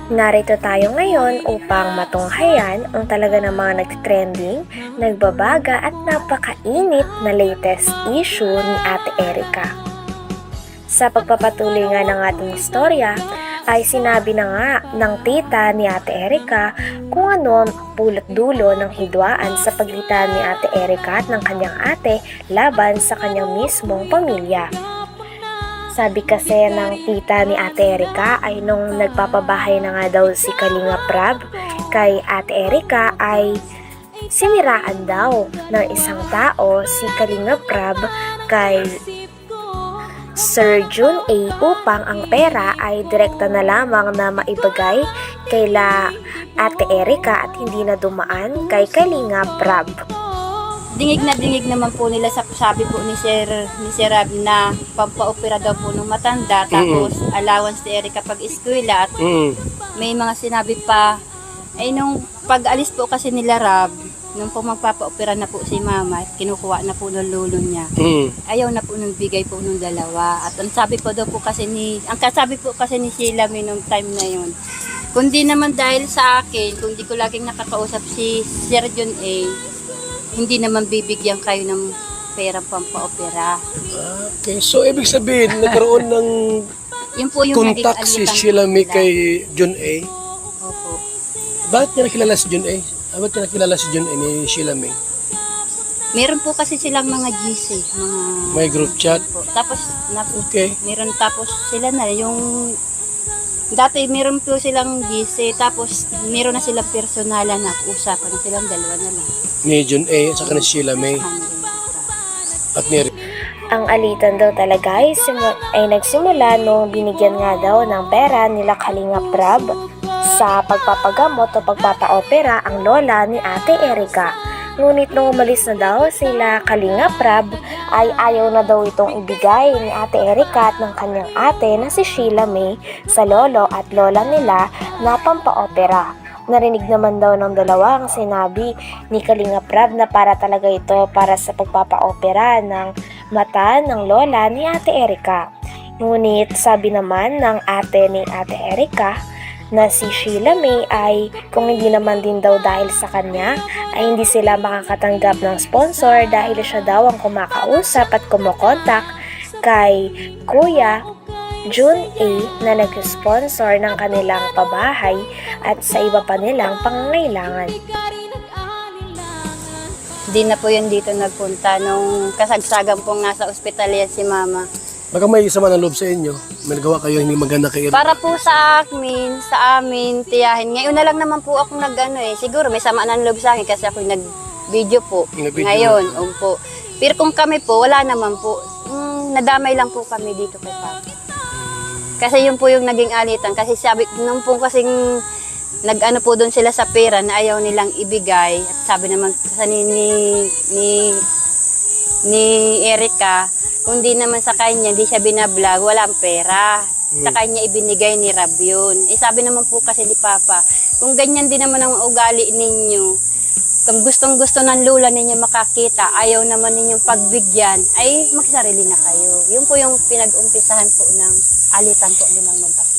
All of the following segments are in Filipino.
Narito tayo ngayon upang matunghayan ang talaga ng mga nagtrending, nagbabaga at napakainit na latest issue ni Ate Erika. Sa pagpapatuloy nga ng ating istorya, ay sinabi na nga ng tita ni Ate Erika kung ano ang pulot dulo ng hidwaan sa pagitan ni Ate Erika at ng kanyang ate laban sa kanyang mismong pamilya. Sabi kasi ng tita ni Ate Erika ay nung nagpapabahay na nga daw si Kalinga Prab kay Ate Erika ay siniraan daw ng isang tao si Kalinga Prab kay Sir Jun A upang ang pera ay direkta na lamang na maibagay kaila Ate Erika at hindi na dumaan kay Kalinga Prab. Dingig na dingig naman po nila sa sabi po ni Sir Rab na pampaopera daw po ng matanda tapos allowance ni Erika pag eskwela at may mga sinabi pa ay nung pag-alis po kasi nila Rab nung po magpapaopera na po si mama kinukuha na po ng lolo niya ayaw na po nung bigay po nung dalawa at ang sabi po daw po kasi ang kasabi po kasi ni Sheila may nung time na yun kundi naman dahil sa akin kung di ko laging nakakausap si Sir John A hindi naman bibigyan kayo ng perang pampaopera. Okay, so ibig sabihin, nagkaroon ng Yun po yung contact si Sheila May kay John A. Opo. Bakit niya nakilala si John A? Bakit niya nakilala si John A ni Sheila May? Meron po kasi silang mga GC, mga... May group chat? Po. Tapos, Okay. meron tapos sila na yung... Dati meron po silang GC, tapos meron na silang personalan na usapan na silang dalawa na lang. Ni John A at saka ni Sheila May at ni Ang alitan daw talaga ay nagsimula nung binigyan nga daw ng pera nila Kalinga Prab sa pagpapagamot o pagpapaopera ang lola ni Ate Erika. Ngunit nung umalis na daw sila Kalinga Prab ay ayaw na daw itong ibigay ni Ate Erika at ng kanyang ate na si Sheila May sa lolo at lola nila na pampaopera. Narinig naman daw ng dalawa ang sinabi ni Kalinga Prab na para talaga ito para sa pagpapaopera ng mata ng lola ni Ate Erika. Ngunit sabi naman ng ate ni Ate Erika na si Sheila May ay kung hindi naman din daw dahil sa kanya ay hindi sila makakatanggap ng sponsor dahil siya daw ang kumakausap at kumokontak kay Kuya Jun A na nag-sponsor ng kanilang pabahay at sa iba pa nilang pangangailangan. Di na po yun dito nagpunta nung kasagsagan pong nasa ospital yan si mama. Baka may sama ng loob sa inyo. May nagawa kayo hindi maganda kay Para po sa amin, tiyahin. Ngayon na lang naman po ako siguro may sama ng loob sa akin kasi ako nag-video po. Ngayon, po. Pero kung kami po, wala naman po. Nadamay lang po kami dito kay Papa. Kasi yun po yung naging alitan. Kasi sabi, nung po kasing nag-ano po doon sila sa pera na ayaw nilang ibigay. At sabi naman kasi ni Erika, kung di naman sa kanya, hindi siya binablog, walang pera. Sa kanya ibinigay ni Rab yun. Sabi naman po kasi ni Papa, kung ganyan din naman ang ugali ninyo, kung gustong-gusto ng lula ninyo makakita, ayaw naman ninyong pagbigyan, ay magsarili na kayo. Yun po yung pinag-umpisahan po ng alitan po nilang mag-apo.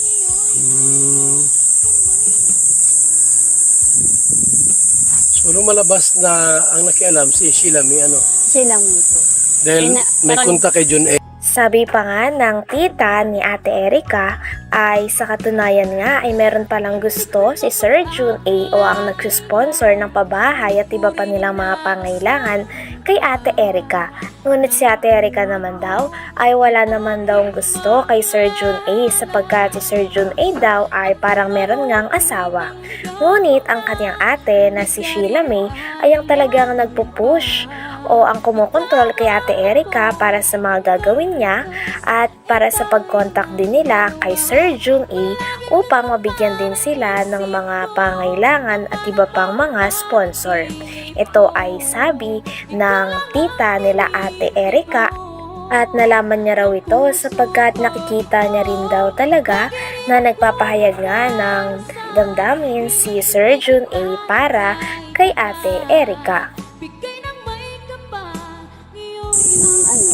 So nung malabas na ang nakialam si Sheila May Silang may po. dahil may contact kay John A. Sabi pa nga ng tita ni Ate Erika ay sa katunayan nga ay meron palang gusto si Sir Jun A o ang nag-sponsor ng pabahay at iba pa nilang mga pangailangan kay Ate Erika. Ngunit si Ate Erika naman daw ay wala naman daw gusto kay Sir Jun A sapagkat si Sir Jun A daw ay parang meron ngang asawa. Ngunit ang kanyang ate na si Sheila May ay ang talagang nagpupush o ang kumukontrol kay Ate Erika para sa mga gagawin niya at para sa pag-contact din nila kay Sir Jun A upang mabigyan din sila ng mga pangailangan at iba pang mga sponsor. Ito ay sabi ng tita nila Ate Erika at nalaman niya raw ito sapagkat nakikita niya rin daw talaga na nagpapahayag nga ng damdamin si Sir Jun A para kay Ate Erika.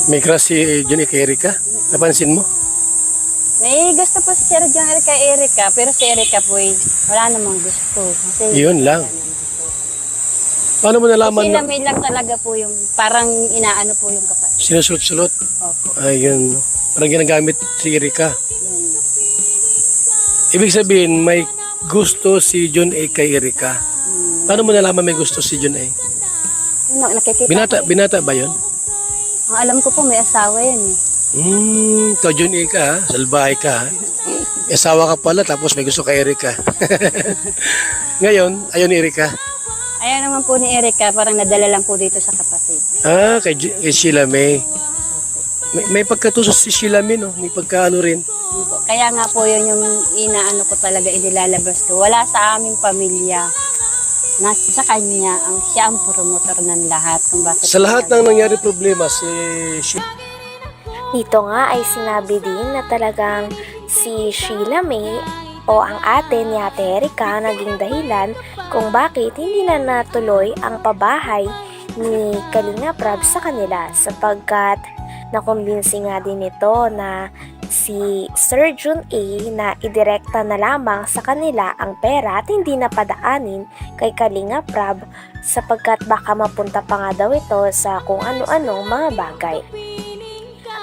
May crush si John A kay Erika? Napansin mo? May gusto po si Sir John kay Erica, pero si Erica po wala namang gusto. Kasi Yun lang. Paano mo nalaman sila na may lang talaga po yung parang inaano po yung kapatid. sinusulot-sulot? Opo. Ayun. Parang ginagamit si Erika. Yun. Ibig sabihin, may gusto si John A. kay Erika. Paano mo nalaman may gusto si John A? No, nakikita Binata ba yun? Ang alam ko po may asawa yan eh. Ikaw John A. ka ha? Salbahay ka ha? May asawa ka pala tapos may gusto kay Erika. Ngayon, ayaw ni Erika. Ayaw naman po ni Erica, parang nadala lang po dito sa kapatid. Kay Sheila May. May pagkatusos si Sheila May, no? May pagkaano rin. Yun po. Kaya nga po yun yung inaano ko talaga, inilalabas ko. Wala sa aming pamilya. Sa kanya, siya ang promotor ng lahat. Kung bakit Sa lahat ng nangyari problema, si Sheila Dito nga ay sinabi din na talagang si Sheila May o ang ate ni Ate Erica naging dahilan kung bakit hindi na natuloy ang pabahay ni Kalinga Prab sa kanila sapagkat nakumbinsi nga din ito na si Sir Jun A na idirekta na lamang sa kanila ang pera at hindi na padaanin kay Kalinga Prab sapagkat baka mapunta pa nga daw ito sa kung ano-anong mga bagay.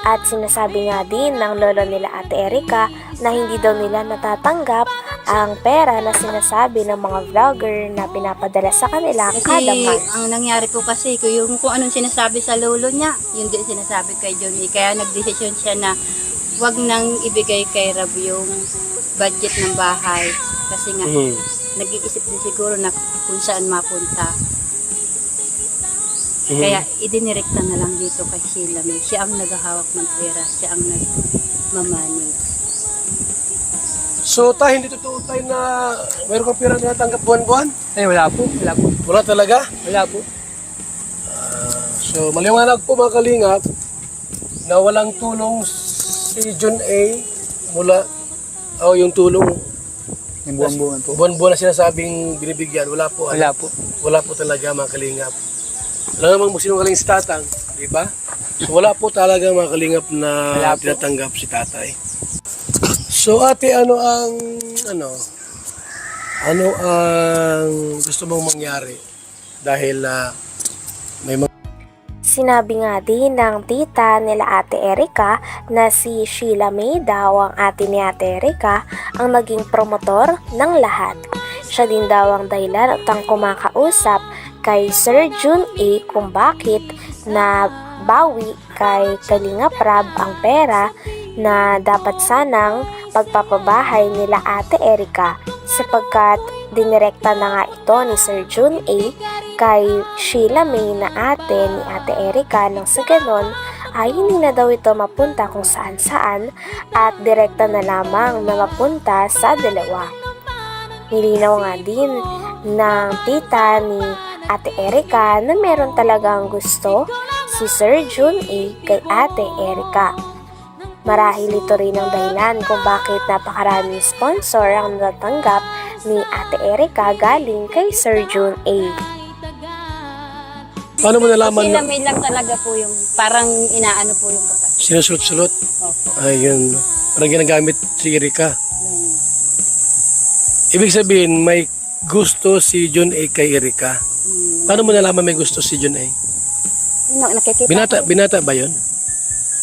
At sinasabi nga din ng lolo nila Ate Erica na hindi daw nila natatanggap ang pera na sinasabi ng mga vlogger na pinapadala sa kanila Kasi kada month. ang nangyari po kasi, kung anong sinasabi sa lolo niya, yun din sinasabi kay Johnny. Kaya nagdesisyon siya na wag nang ibigay kay Rab yung budget ng bahay. Kasi nga, nag-iisip din siguro na kung saan mapunta. Kaya idinirekta na lang dito kay Sheila May. Siya ang naghahawak ng pera, siya ang nagmamanage. So tayo, hindi totoo tayo na mayroon kang pera na natanggap buwan-buwan? Wala po. Wala po. Wala talaga? Wala po. So maliwanag po mga kalingap na walang tulong si John A mula yung tulong Yung buwan-buwan po. buwan-buwan na sinasabing binibigyan. Wala po. Wala po. Wala po talaga mga kalingap. Wala namang sinungaling si tatang, di ba? So wala po talaga mga kalingap na Wala po. tinatanggap si tatay. So ate, ano ang gusto mong mangyari? Dahil may mga Sinabi nga din ng tita nila Ate Erica na si Sheila May daw ang ate ni Ate Erica ang naging promotor ng lahat. Siya din daw ang dahilan at ang kumakausap kay Sir Jun A kung bakit na bawi kay Kalinga Prab ang pera na dapat sanang pagpapabahay nila Ate Erica sapagkat dinirekta na nga ito ni Sir Jun A kay Sheila May na ate ni Ate Erica nang sa ganon ay hindi na daw ito mapunta kung saan saan at direkta na lamang na mapunta sa dalawa. Nilinaw nga din ng tita ni Ate Erica na meron talagang gusto si Sir Jun A kay Ate Erica. Marahil ito rin ang dahilan kung bakit napakaraming sponsor ang natanggap ni Ate Erica galing kay Sir Jun A. paano mo nalaman Sheila na May lang talaga po yung parang inaano po yung kapatid. sinusulot-sulot? Opo. Ayun. Parang ginagamit si Erika. Yun. Ibig sabihin, may gusto si John A kay Erika. Paano mo nalaman may gusto si John A? No, nakikita Binata ba yun?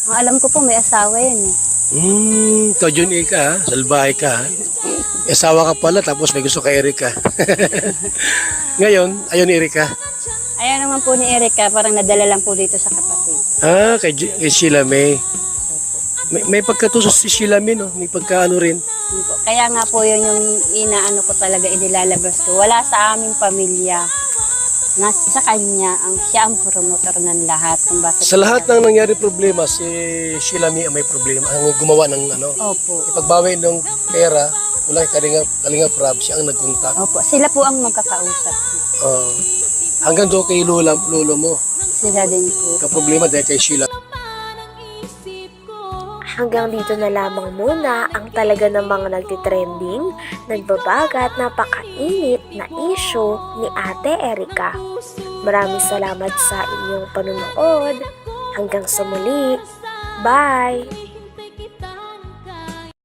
Ang alam ko po may asawa yan eh. Ikaw John A ka ha? Salbahay ka ha? May asawa ka pala tapos may gusto kay Erika. Ngayon, ayaw ni Erika. Ayaw naman po ni Erica, parang nadala lang po dito sa kapatid. Kay Sheila May. May pagkatusos si Sheila May, no? May pagkaano rin. Yun po. Kaya nga po yun yung inaano ko talaga, inilalabas ko. Wala sa aming pamilya. Sa kanya, siya ang promotor ng lahat. Kung bakit Sa lahat ng nangyari problema, si Sheila May ang may problema. Ang gumawa ng Opo. ipagbawi ng pera, mula kay Kalinga Prab, siya ang nagkontak. Opo. Sila po ang magkakausap. Hanggang doon kay lolo mo, Sila din po. kaproblema dahil kay Sheila. Hanggang dito na lamang muna ang talaga namang nagtitrending, nagbabagat, napakainit na issue ni Ate Erica. Maraming salamat sa inyong panunood. Hanggang sa muli. Bye!